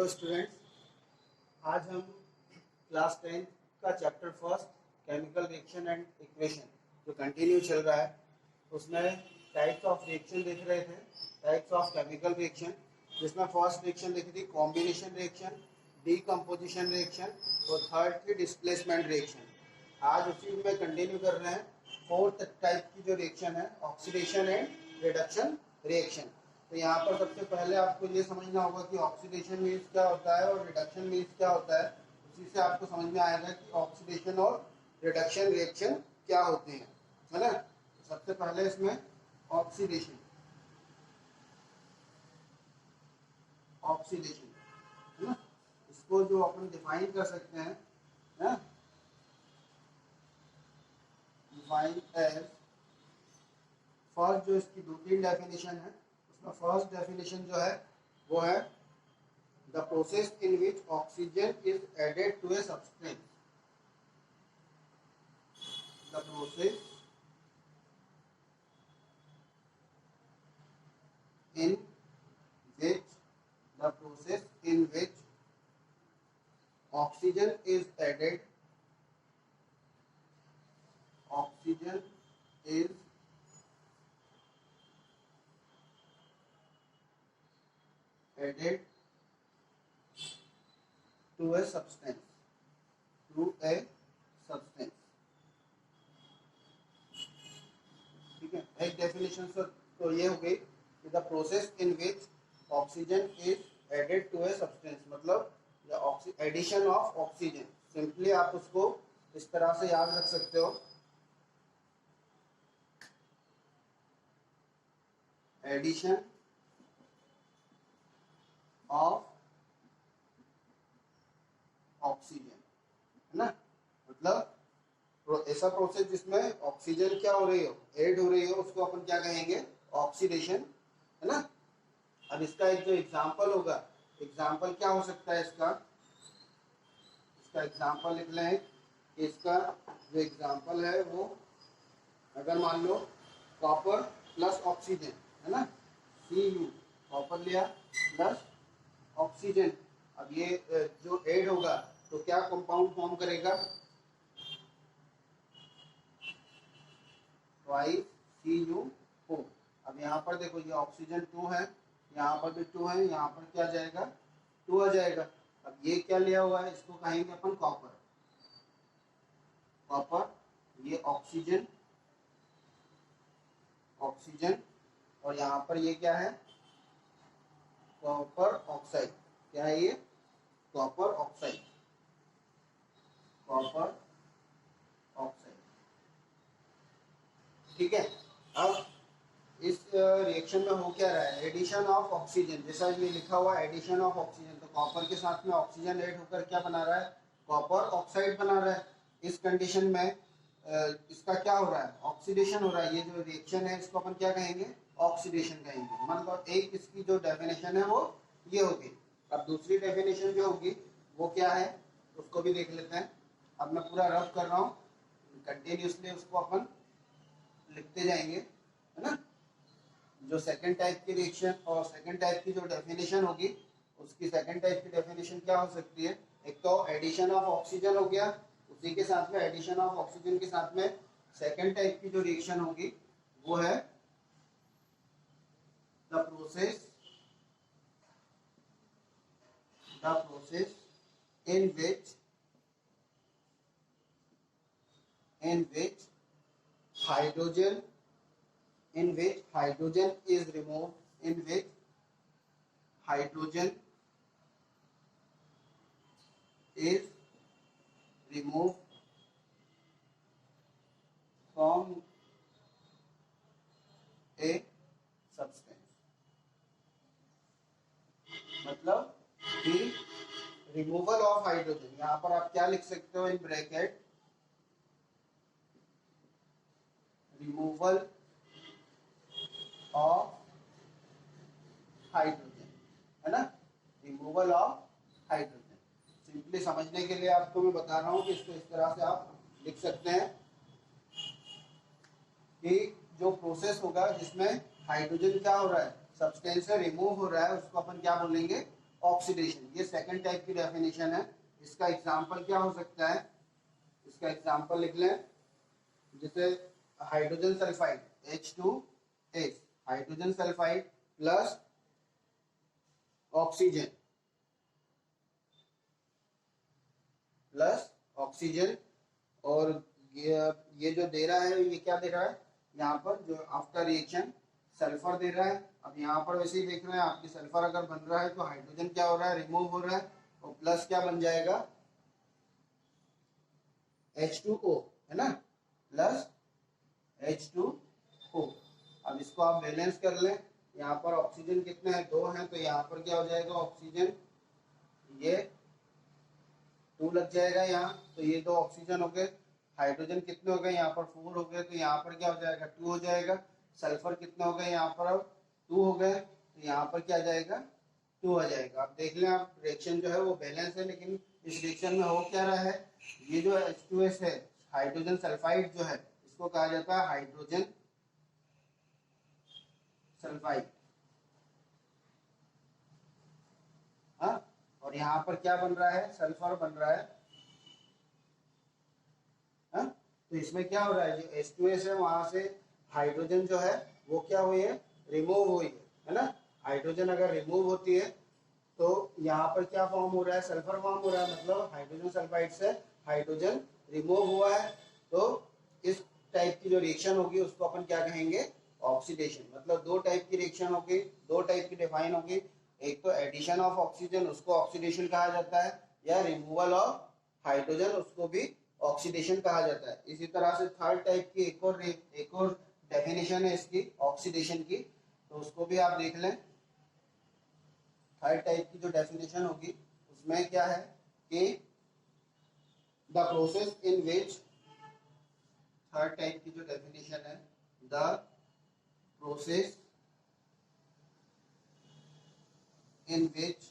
Students, आज हम class 10 का chapter first chemical reaction and equation जो कंटिन्यू चल रहा है उसमें टाइप्स ऑफ रिएक्शन देख रहे थे। टाइप्स ऑफ केमिकल रिएक्शन जिसमें फर्स्ट रिएक्शन देखी थी कॉम्बिनेशन रिएक्शन, डीकम्पोजिशन रिएक्शन और थर्ड थी डिस्प्लेसमेंट रिएक्शन। आज उसी में कंटिन्यू कर रहे हैं। फोर्थ टाइप की जो रिएक्शन है ऑक्सीडेशन एंड रिडक्शन रिएक्शन। तो यहाँ पर सबसे पहले आपको ये समझना होगा कि ऑक्सीडेशन मीन्स क्या होता है और रिडक्शन मीन्स क्या होता है। उसी से आपको समझ में आएगा कि ऑक्सीडेशन और रिडक्शन रिएक्शन क्या होते हैं, है ना। तो सबसे पहले इसमें ऑक्सीडेशन ऑक्सीडेशन है ना, इसको जो अपन डिफाइन कर सकते हैं ना, डिफाइन एज फर्स्ट जो इसकी दो तीन डेफिनेशन है उसमें फर्स्ट डेफिनेशन जो है वो है the process in which oxygen is added to a substance. The process in which the process in which oxygen is added oxygen is added to a substance ठीक है। एक डेफिनेशन तो ये हो गई कि the process in which oxygen is added to a substance, मतलब addition of oxygen. Simply आप उसको इस तरह से याद रख सकते हो, एडिशन ऑफ ऑक्सीजन, है ना। मतलब ऐसा प्रोसेस जिसमें ऑक्सीजन क्या हो रही हो, ऐड हो रही हो, उसको अपन क्या कहेंगे, ऑक्सीडेशन, है ना। अब इसका एक जो एग्जांपल होगा, एग्जांपल क्या हो सकता है इसका एग्जांपल लिख लें। इसका जो एग्जांपल है वो अगर मान लो कॉपर प्लस ऑक्सीजन, है ना, Cu कॉपर लिया प्लस ऑक्सीजन। अब ये जो ऐड होगा तो क्या कंपाउंड फॉर्म करेगा, ट्वाइस Cu4। अब यहाँ पर देखो ये ऑक्सीजन 2 है, यहाँ पर भी 2 है, यहाँ पर क्या जाएगा 2 आ जाएगा। अब ये क्या लिया हुआ है, इसको कहेंगे अपन कॉपर। ये ऑक्सीजन और यहाँ पर ये क्या है, कॉपर ऑक्साइड। क्या है ये, कॉपर ऑक्साइड। ठीक है। अब इस रिएक्शन में हो क्या रहा है, एडिशन ऑफ ऑक्सीजन, जैसा ये लिखा हुआ है एडिशन ऑफ ऑक्सीजन। तो कॉपर के साथ में ऑक्सीजन ऐड होकर क्या बना रहा है, कॉपर ऑक्साइड बना रहा है। इस कंडीशन में इसका क्या हो रहा है, ऑक्सीडेशन हो रहा है। ये जो रिएक्शन है इसको अपन क्या कहेंगे, ऑक्सीडेशन कहेंगे। मतलब एक इसकी जो डेफिनेशन है वो ये होगी। अब दूसरी डेफिनेशन जो होगी वो क्या है, उसको भी देख लेते हैं। अब मैं पूरा रब कर रहा हूँ, कंटिन्यूसली उसको अपन लिखते जाएंगे, है ना। जो सेकंड टाइप की रिएक्शन और सेकंड टाइप की जो डेफिनेशन होगी, उसकी सेकंड टाइप की डेफिनेशन क्या हो सकती है, एक तो एडिशन ऑफ ऑक्सीजन हो गया, उसी के साथ में एडिशन ऑफ ऑक्सीजन के साथ में सेकंड टाइप की जो रिएक्शन होगी वो है the process in which hydrogen is removed, from a substance। मतलब कि रिमूवल ऑफ हाइड्रोजन, यहां पर आप क्या लिख सकते हो in bracket, removal of hydrogen, है ना, रिमूवल ऑफ हाइड्रोजन। सिंपली समझने के लिए आपको मैं बता रहा हूं कि इसको इस तरह से आप लिख सकते हैं कि जो प्रोसेस होगा जिसमें हाइड्रोजन क्या हो रहा है, सब्सटेंस से रिमूव हो रहा है, उसको अपन क्या बोलेंगे, ऑक्सीडेशन। ये सेकंड टाइप की डेफिनेशन है। इसका एग्जांपल क्या हो सकता है, इसका एग्जांपल लिख लें, जैसे hydrogen sulphide H2S, hydrogen sulphide plus oxygen, और ये जो दे रहा है, ये क्या दे रहा है यहाँ पर, जो आफ्टर रिएक्शन सल्फर दे रहा है। अब यहाँ पर वैसे ही देख रहे हैं आपकी, सल्फर अगर बन रहा है तो हाइड्रोजन क्या हो रहा है, रिमूव हो रहा है, और प्लस क्या बन जाएगा, H2O, है ना, प्लस H2O। अब इसको आप बैलेंस कर लें, यहाँ पर ऑक्सीजन कितने हैं, 2 हैं, तो यहाँ पर क्या हो जाएगा, ऑक्सीजन ये 2 लग जाएगा यहाँ, तो ये 2 ऑक्सीजन हो गए। हाइड्रोजन कितने हो गए, यहाँ पर 4 हो गए, तो यहाँ पर क्या हो जाएगा, 2 हो जाएगा। सल्फर कितने हो गए, यहाँ पर अब 2 हो गए, तो यहाँ पर क्या जाएगा, 2 आ जाएगा। आप देख लें, आप रिएक्शन जो है वो बैलेंस है, लेकिन इस रिएक्शन में हो क्या रहा है, ये जो H2S है, हाइड्रोजन सल्फाइड जो है, इसको कहा जाता है हाइड्रोजन सल्फाइड। हाँ, और यहाँ पर क्या बन रहा है, सल्फर बन रहा है। हाँ, तो इसमें क्या हो रहा है, जो H2S है वहां से हाइड्रोजन जो है वो क्या हुई है, रिमूव हुई है ना। हाइड्रोजन अगर रिमूव होती है तो यहाँ पर क्या फॉर्म हो रहा है, सल्फर फॉर्म हो रहा है, मतलब हाइड्रोजन सल्फाइड से हाइड्रोजन रिमूव हुआ है। तो इस टाइप की जो रिएक्शन होगी उसको अपन क्या कहेंगे, ऑक्सीडेशन। मतलब 2 टाइप की रिएक्शन होगी, 2 टाइप की डिफाइन होगी। एक तो एडिशन ऑफ ऑक्सीजन, उसको ऑक्सीडेशन कहा जाता है, या रिमूवल ऑफ हाइड्रोजन, उसको भी ऑक्सीडेशन कहा जाता है। इसी तरह से थर्ड टाइप की एक और डेफिनेशन है इसकी, ऑक्सीडेशन की, तो उसको भी आप देख लें। थर्ड टाइप की जो डेफिनेशन होगी उसमें क्या है कि the process in which, third type की जो डेफिनेशन है, the process in which,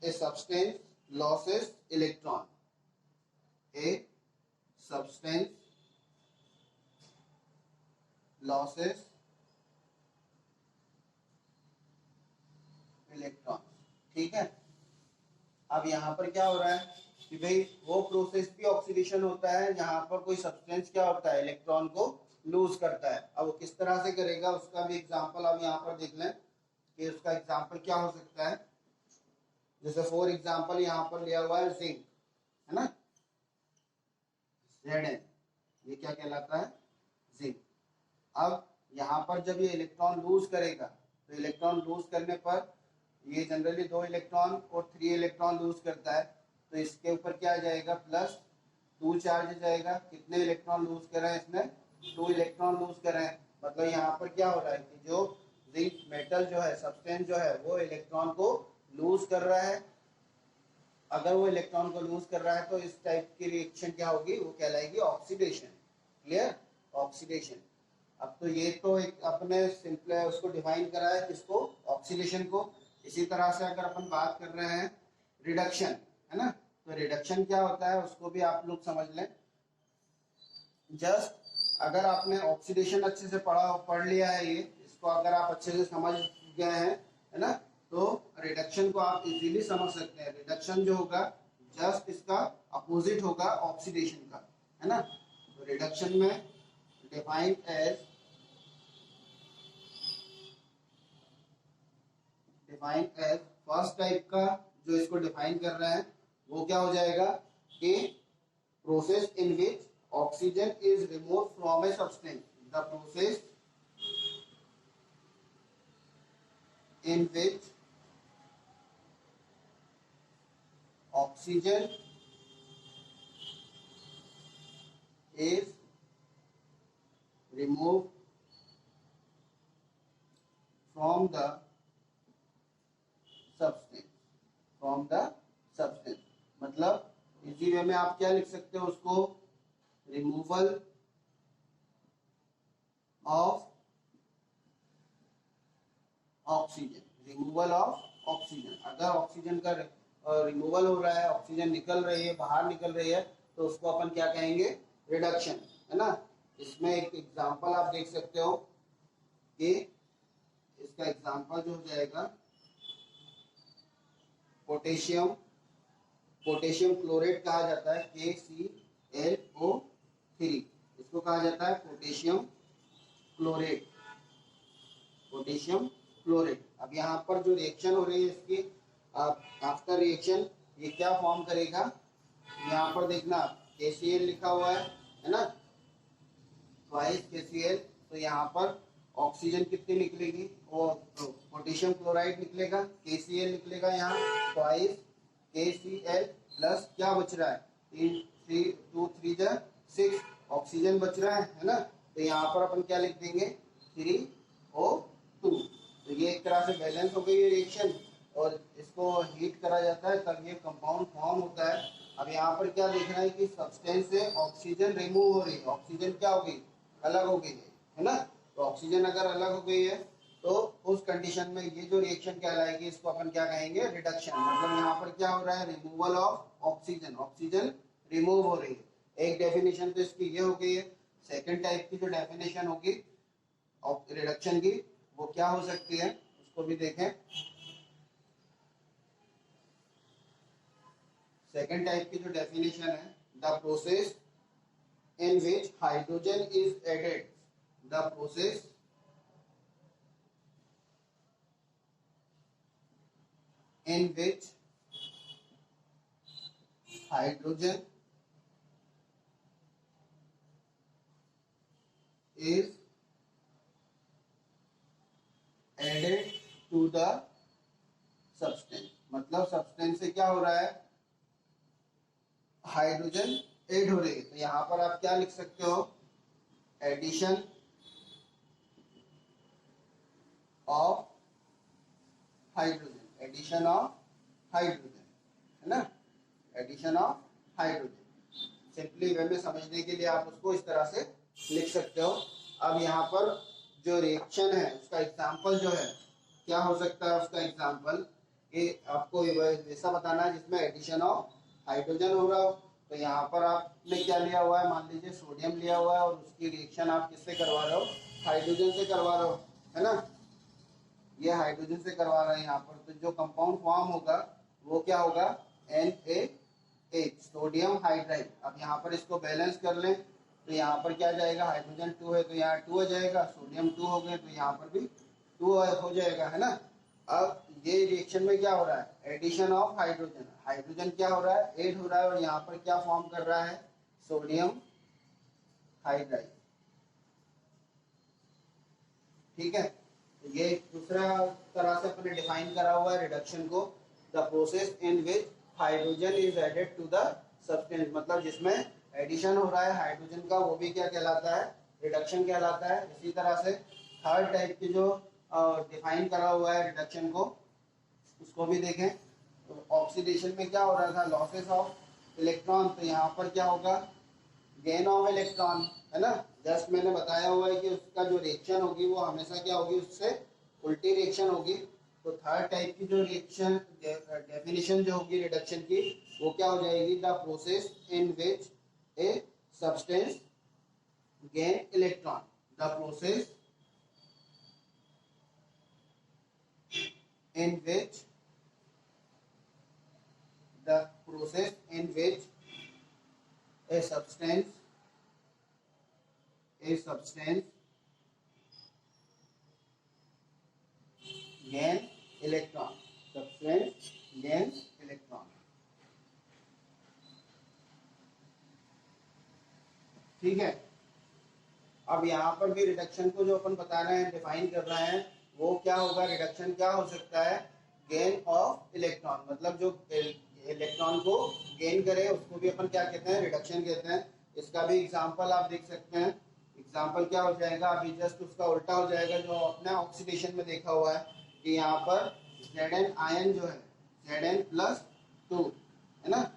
a substance loses electron, a substance loses electrons। ठीक है, अब यहाँ पर क्या हो रहा है कि भाई वो प्रोसेस भी ऑक्सीडेशन होता है जहां पर कोई सब्सटेंस क्या होता है, इलेक्ट्रॉन को लूज करता है। अब वो किस तरह से करेगा उसका भी एग्जांपल आप यहाँ पर देख लें कि उसका एग्जांपल क्या हो सकता है। जैसे फॉर एग्जांपल यहाँ पर लिया हुआ है जिंक, है ना, Zn, ये क्या कहलाता है, जिंक। अब यहाँ पर जब ये इलेक्ट्रॉन लूज करेगा, तो इलेक्ट्रॉन लूज करने पर ये जनरली 2 इलेक्ट्रॉन और 3 इलेक्ट्रॉन लूज करता है, तो इसके ऊपर क्या आ जाएगा, +2 चार्ज जाएगा। कितने इलेक्ट्रॉन लूज कर रहे हैं इसने, 2 इलेक्ट्रॉन लूज कर रहे हैं। मतलब यहाँ पर क्या हो रहा है कि जो जिंक मेटल जो है, सब्सटेंस जो है, वो इलेक्ट्रॉन को लूज कर रहा है। अगर वो इलेक्ट्रॉन को लूज कर रहा है तो इस टाइप की रिएक्शन क्या होगी, वो कहलाएगी ऑक्सीडेशन। Clear, oxidation. अब तो ये तो एक अपने सिंपल उसको डिफाइन करा है, किसको, ऑक्सीडेशन को। इसी तरह से अगर अपन बात कर रहे हैं रिडक्शन, है ना, तो रिडक्शन क्या होता है उसको भी आप लोग समझ लें। जस्ट अगर आपने ऑक्सीडेशन अच्छे से पढ़ लिया है, ये इसको अगर आप अच्छे से समझ गए हैं, है ना, तो रिडक्शन को आप इजीली समझ सकते हैं। रिडक्शन जो होगा जस्ट इसका अपोजिट होगा ऑक्सीडेशन का, है ना। तो रिडक्शन में डिफाइंड एज फर्स्ट टाइप का जो इसको डिफाइन कर रहे हैं वो क्या हो जाएगा कि process in which oxygen is remove from A substance, the process in which oxygen is removed from the substance। मतलब इसी वे में आप क्या लिख सकते हो उसको, रिमूवल ऑफ ऑक्सीजन। अगर ऑक्सीजन का रिमूवल हो रहा है, ऑक्सीजन निकल रही है, बाहर निकल रही है, तो उसको अपन क्या कहेंगे, रिडक्शन, है ना। इसमें एक एग्जांपल आप देख सकते हो, कि इसका एग्जांपल जो हो जाएगा पोटेशियम, पोटेशियम क्लोराइड कहा जाता है KClO3, इसको कहा जाता है पोटेशियम क्लोराइड, पोटेशियम क्लोराइड। अब यहाँ पर जो रिएक्शन हो रही है इसकी आफ्टर रिएक्शन ये क्या फॉर्म करेगा, यहाँ पर देखना KCl लिखा हुआ है ना, ट्वाइस KCl, तो यहाँ पर ऑक्सीजन कितनी निकलेगी, वो पोटेशियम क्लोराइड निकलेगा, KCl निकलेगा, यहाँ ट्वाइस KCl प्लस क्या बच रहा है, 2 3 6 ऑक्सीजन बच रहा है ना, तो यहाँ पर अपन क्या लिख देंगे 3O2। तो ये एक तरह से बैलेंस हो गई रिएक्शन, और इसको हीट करा जाता है तब ये कंपाउंड फॉर्म होता है। अब यहाँ पर क्या देखना है कि सब्सटेंस से ऑक्सीजन रिमूव हो रही है, ऑक्सीजन क्या हो गई, अलग हो गई है ना। तो ऑक्सीजन अगर अलग हो गई है तो उस कंडीशन में ये जो रिएक्शन कहलाएगी इसको अपन क्या कहेंगे, रिडक्शन। मतलब यहाँ पर क्या हो रहा है, removal of oxygen, oxygen remove हो रही है। एक डेफिनेशन तो इसकी ये हो गई है। सेकेंड टाइप की जो डेफिनेशन होगी रिडक्शन की वो क्या हो सकती है, उसको भी देखें। सेकेंड टाइप की जो डेफिनेशन है, the process in which hydrogen is added, the process in which hydrogen is added to the substance, मतलब सब्सटेंस से क्या हो रहा है, हाइड्रोजन ऐड हो रही है। तो यहाँ पर आप क्या लिख सकते हो, addition of hydrogen, addition of hydrogen, है ना, addition of hydrogen. Simply way में समझने के लिए आप उसको इस तरह से लिख सकते हो। अब यहाँ पर जो रिएक्शन है उसका एग्जाम्पल जो है क्या हो सकता है, उसका एग्जाम्पल कि आपको ऐसा बताना है जिसमें एडिशन ऑफ हाइड्रोजन हो रहा हो। तो यहाँ पर आपने क्या लिया हुआ है, मान लीजिए सोडियम लिया हुआ है और उसकी रिएक्शन आप किससे करवा रहे हो, हाइड्रोजन से करवा रहे हो, है ना, ये हाइड्रोजन से करवा रहे हैं यहाँ पर। तो जो कंपाउंड फॉर्म होगा वो क्या होगा, NaH, सोडियम हाइड्राइड। अब यहाँ पर इसको बैलेंस कर लें तो यहाँ पर क्या जाएगा, हाइड्रोजन 2 है तो यहाँ 2 हो जाएगा, सोडियम 2 हो गए तो यहाँ पर भी 2 हो जाएगा, है ना। अब ये रिएक्शन में क्या हो रहा है, एडिशन ऑफ हाइड्रोजन, हाइड्रोजन क्या हो रहा है, ऐड हो रहा है, और यहाँ पर क्या फॉर्म कर रहा है, सोडियम हाइड्राइड। ठीक है, तो ये दूसरा तरह से अपने डिफाइन करा हुआ है रिडक्शन को, the process in which hydrogen is added to the substance, मतलब जिसमें एडिशन हो रहा है हाइड्रोजन का वो भी क्या कहलाता है, रिडक्शन कहलाता है। इसी तरह से थर्ड टाइप की जो डिफाइन करा हुआ है रिडक्शन को, उसको भी देखें। तो ऑक्सीडेशन में क्या हो रहा था, लॉसेस ऑफ इलेक्ट्रॉन, तो यहाँ पर क्या होगा, गेन ऑफ इलेक्ट्रॉन, है ना। जस्ट मैंने बताया हुआ है कि उसका जो रिएक्शन होगी वो हमेशा क्या होगी, उससे उल्टी रिएक्शन होगी। तो थर्ड टाइप की जो रिएक्शन डेफिनेशन जो होगी रिडक्शन की वो क्या हो जाएगी, the process in which A substance gain electron, the process in which the process in which a substance gain electron, substance gains electron। ठीक है, अब यहाँ पर भी रिडक्शन को जो अपन बता रहे हैं, डिफाइन कर रहे हैं, वो क्या होगा, रिडक्शन क्या हो सकता है, गेन ऑफ इलेक्ट्रॉन, मतलब जो इलेक्ट्रॉन को गेन करे उसको भी अपन क्या कहते हैं, रिडक्शन कहते हैं। इसका भी एग्जांपल आप देख सकते हैं। एग्जांपल क्या हो जाएगा, अभी जस्ट उसका उल्टा हो जाएगा जो अपने ऑक्सीडेशन में देखा हुआ है कि यहाँ पर Zn आयन जो है Zn+2, है ना,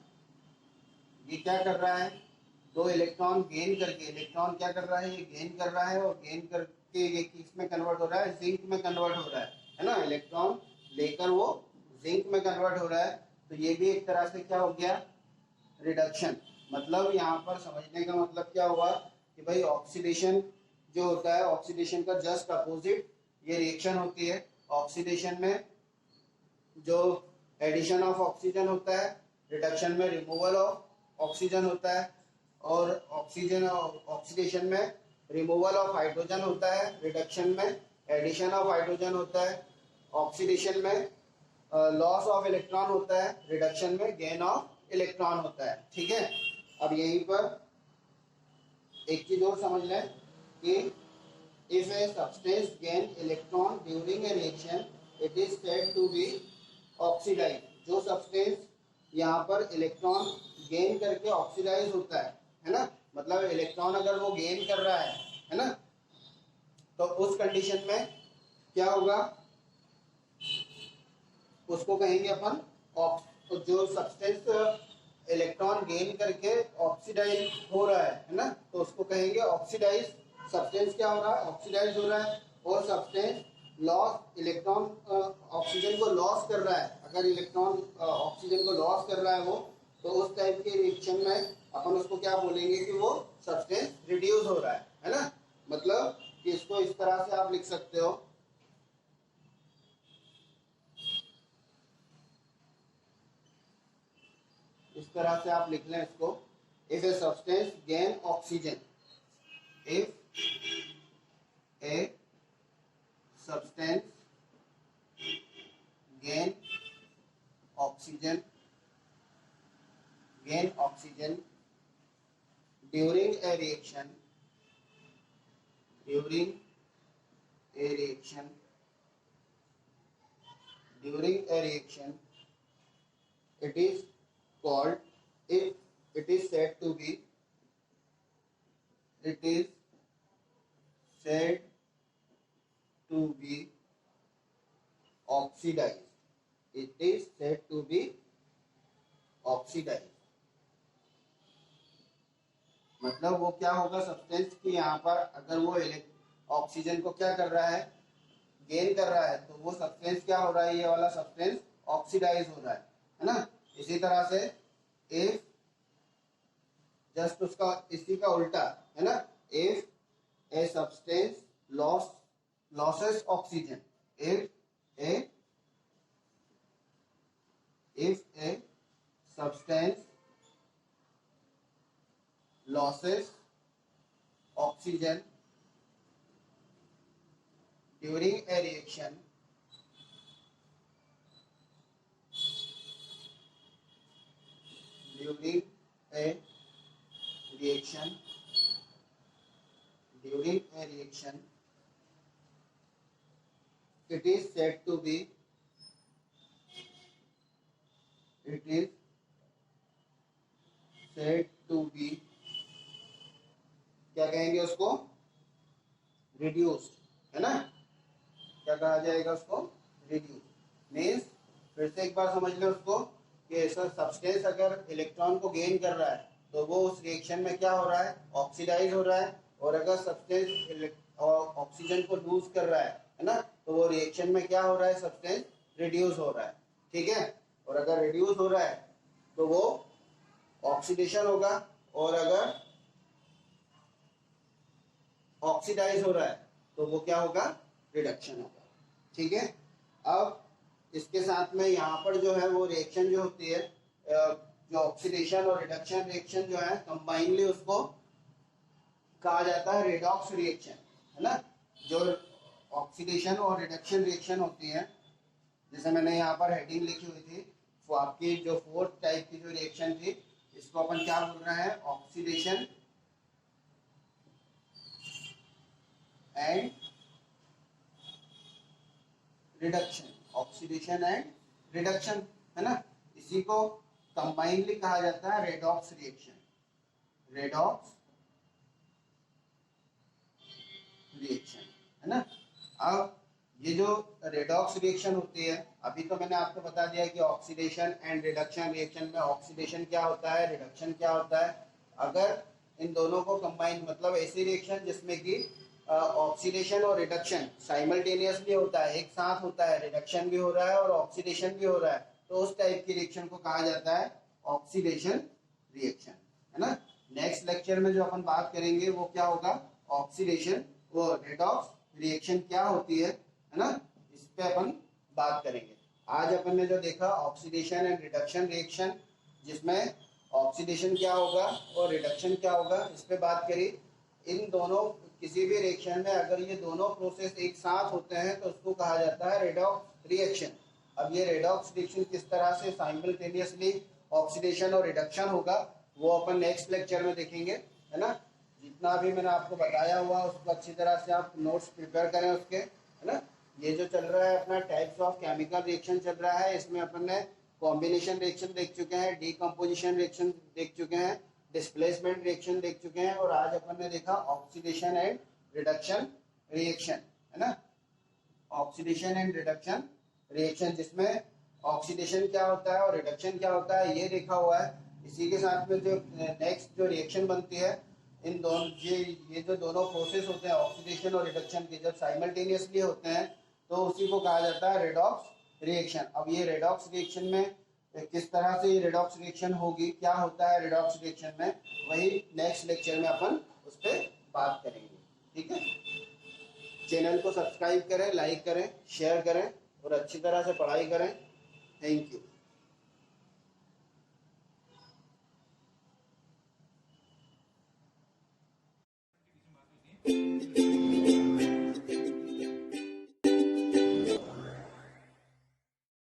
ये क्या कर रहा है, 2 इलेक्ट्रॉन गेन करके, इलेक्ट्रॉन क्या कर रहा है, ये गेन कर रहा है, और गेन करके ये किसमें कन्वर्ट हो रहा है, जिंक में कन्वर्ट हो रहा है ना, इलेक्ट्रॉन लेकर वो जिंक में कन्वर्ट हो रहा है। तो ये भी एक तरह से क्या हो गया, रिडक्शन। मतलब यहाँ पर समझने का मतलब क्या हुआ कि भाई ऑक्सीडेशन जो होता है ऑक्सीडेशन का जस्ट अपोजिट ये रिएक्शन होती है। ऑक्सीडेशन में जो एडिशन ऑफ ऑक्सीजन होता है, रिडक्शन में रिमूवल ऑफ ऑक्सीजन होता है, और ऑक्सीडेशन में रिमूवल ऑफ हाइड्रोजन होता है, रिडक्शन में एडिशन ऑफ हाइड्रोजन होता है, ऑक्सीडेशन में लॉस ऑफ इलेक्ट्रॉन होता है, रिडक्शन में गेन ऑफ इलेक्ट्रॉन होता है। ठीक है, अब यहीं पर एक चीज और समझ लें कि if a substance gain electron during a reaction it is said to be oxidise. जो सब्सटेंस यहाँ पर इलेक्ट्रॉन गेन करके ऑक्सीडाइज होता है ना, मतलब इलेक्ट्रॉन अगर वो गेन कर रहा है ना, तो उस कंडीशन में क्या होगा, उसको कहेंगे अपन जो सब्सटेंस इलेक्ट्रॉन गेन करके ऑक्सीडाइज हो रहा है ना, तो उसको कहेंगे ऑक्सीडाइज। सब्सटेंस क्या हो रहा है, ऑक्सीडाइज हो रहा है। और सब्सटेंस लॉस इलेक्ट्रॉन ऑक्सीजन को लॉस कर रहा है, अगर इलेक्ट्रॉन ऑक्सीजन को लॉस कर रहा है वो, तो उस टाइप के रिएक्शन में अपन उसको क्या बोलेंगे कि वो सब्सटेंस रिड्यूस हो रहा है ना। मतलब कि इसको इस तरह से आप लिख सकते हो, इस तरह से आप लिख लें इसको, if a substance gain oxygen, if A substance gain oxygen during a reaction it is called, it is said to be oxidized. It is said to be oxidized. मतलब वो क्या होगा सब्सटेंस की, यहाँ पर अगर वो ऑक्सीजन को क्या कर रहा है, गेन कर रहा है, तो वो सब्सटेंस क्या हो रहा है, ये वाला सब्सटेंस ऑक्सीडाइज हो रहा है ना। इसी तरह से इफ जस्ट उसका इसी का उल्टा है ना, if a substance losses oxygen, if a substance loses oxygen during a reaction, it is said to be क्या कहेंगे उसको, रिड्यूस्ड है ना। क्या कहा जाएगा उसको, रिड्यूस। मीन्स फिर से एक बार समझ लो उसको कि ऐसा सब्सटेंस अगर इलेक्ट्रॉन को गेन कर रहा है तो वो उस रिएक्शन में क्या हो रहा है, ऑक्सीडाइज हो रहा है। और अगर सब्सटेंस ऑक्सीजन को लूज कर रहा है ना, तो वो रिएक्शन में क्या हो रहा है, सब्सटेंस रिड्यूस हो रहा है। ठीक है, और अगर रिड्यूस हो रहा है तो वो ऑक्सीडेशन होगा, और अगर ऑक्सीडाइज हो रहा है तो वो क्या होगा, रिडक्शन होगा। ठीक है, अब इसके साथ में यहाँ पर जो है वो रिएक्शन जो होती है, जो ऑक्सीडेशन और रिडक्शन रिएक्शन जो है कंबाइनली उसको कहा जाता है रेडॉक्स रिएक्शन, है ना। जो ऑक्सीडेशन और रिडक्शन रिएक्शन होती है, जैसे मैंने यहाँ पर हेडिंग लिखी हुई थी, वो आपकी जो फोर्थ टाइप की जो रिएक्शन थी, इसको अपन क्या बोल रहे हैं, oxidation and reduction, oxidation and reduction, है ना। इसी को कंबाइनली कहा जाता है रेडॉक्स रिएक्शन, रेडॉक्स रिएक्शन, है ना। अब ये जो रेडॉक्स रिएक्शन होती है, अभी तो मैंने आपको बता दिया कि ऑक्सीडेशन एंड रिडक्शन रिएक्शन में ऑक्सीडेशन क्या होता है, रिडक्शन क्या होता है। अगर इन दोनों को कंबाइन, मतलब ऐसी रिएक्शन जिसमें कि ऑक्सीडेशन और रिडक्शन साइमल्टेनियसली होता है, एक साथ होता है, रिडक्शन भी हो रहा है और ऑक्सीडेशन भी हो रहा है, तो उस टाइप की रिएक्शन को कहा जाता है ऑक्सीडेशन रिएक्शन, है ना। नेक्स्ट लेक्चर में जो अपन बात करेंगे वो क्या होगा, ऑक्सीडेशन वो रेडॉक्स रिएक्शन क्या होती है ना, इस पे अपन बात करेंगे। आज अपन ने जो देखा ऑक्सीडेशन एंड रिडक्शन रिएक्शन, जिसमें ऑक्सीडेशन क्या होगा और रिडक्शन क्या होगा, इस पे बात करी। इन दोनों किसी भी रिएक्शन में अगर ये दोनों प्रोसेस एक साथ होते हैं तो उसको कहा जाता है रेडॉक्स रिएक्शन। अब ये रेडॉक्स रिएक्शन किस तरह से साइमल्टेनियसली ऑक्सीडेशन और रिडक्शन होगा वो अपन नेक्स्ट लेक्चर में देखेंगे, है ना। जितना भी मैंने आपको बताया हुआ उसको अच्छी तरह से आप नोट्स प्रिपेयर करें उसके, है ना। ये जो चल रहा है अपना टाइप्स ऑफ केमिकल रिएक्शन चल रहा है, इसमें अपन ने कॉम्बिनेशन रिएक्शन देख चुके हैं, डीकम्पोजिशन रिएक्शन देख चुके हैं, डिस्प्लेसमेंट रिएक्शन देख चुके हैं, और आज अपन ने देखा ऑक्सीडेशन एंड रिडक्शन रिएक्शन, है ना। ऑक्सीडेशन एंड रिडक्शन रिएक्शन, जिसमें ऑक्सीडेशन क्या होता है और रिडक्शन क्या होता है ये देखा हुआ है। इसी के साथ में जो नेक्स्ट जो रिएक्शन बनती है, इन दोनों ये जो दोनों प्रोसेस होते हैं ऑक्सीडेशन और रिडक्शन के, जब साइमल्टेनियसली होते हैं तो उसी को कहा जाता है रेडॉक्स रिएक्शन। अब ये रेडॉक्स रिएक्शन में किस तरह से ये रेडॉक्स रिएक्शन होगी, क्या होता है रेडॉक्स रिएक्शन में, वही नेक्स्ट लेक्चर में अपन उस पर बात करेंगे। ठीक है, चैनल को सब्सक्राइब करें, लाइक करें, शेयर करें और अच्छी तरह से पढ़ाई करें। Thank you.